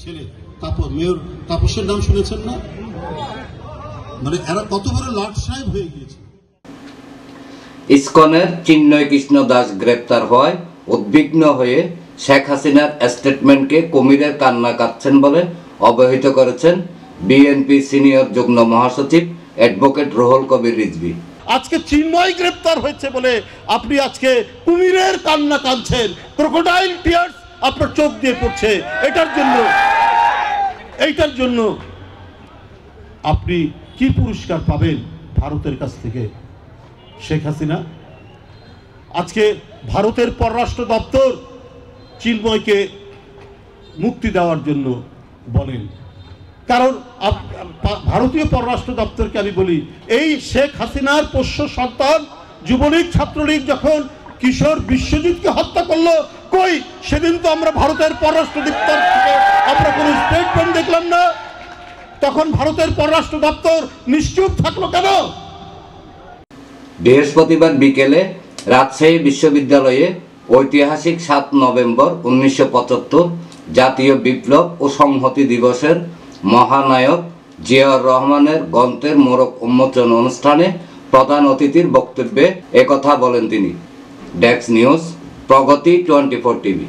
ছেলে মেয়র তাপসের নাম শুনেছেন না? মানে এরা কত বড় লাট সাহেব হয়ে গিয়েছে। ইসকনের চিন্ময় কৃষ্ণ দাস গ্রেপ্তার হওয়ায় উদ্বিগ্ন হয়ে শেখ হাসিনার স্টেটমেন্টকে কুমিরের কান্না কাঁদছেন বলে অবহিত করেছেন বিএনপি সিনিয়র যুগ্ম মহাসচিব অ্যাডভোকেট রুহুল কবির রিজভী। আজকে চিন্ময় গ্রেপ্তার হয়েছে বলে আপনি আজকে কুমিরের কান্না কাঁদছেন, ক্রোকোডাইল টিয়ার্স আপনার চোখ দিয়ে পড়ছে। এইটার জন্য আপনি কি পুরস্কার পাবেন ভারতের কাছ থেকে? শেখ হাসিনা আজকে ভারতের পররাষ্ট্র দপ্তর চিন্ময়কে মুক্তি দেওয়ার জন্য বলেন, কারণ ভারতীয় পররাষ্ট্র দপ্তরকে আমি বলি, এই শেখ হাসিনার পোষ্য সন্তান যুবলীগ ছাত্রলীগ যখন কিশোর বিশ্বজিৎকে হত্যা করলো, কই সেদিন তো আমরা ভারতের পররাষ্ট্র দপ্তর থেকে আমরা কোনো স্টেটমেন্ট দেখলাম না। তখন ভারতের পররাষ্ট্র দপ্তর নিশ্চুপ থাকলো কেন? বৃহস্পতিবার বিকেলে রাজশাহী বিশ্ববিদ্যালয়ে ঐতিহাসিক 7 নভেম্বর 1975 জাতীয় বিপ্লব ও সংহতি দিবসের মহানায়ক জিয়াউর রহমানের গ্রন্থের মোড়ক উন্মোচন অনুষ্ঠানে প্রধান অতিথির বক্তব্যে একথা বলেন তিনি। ডেস্ক নিউজ, প্রগতি 24 টিভি।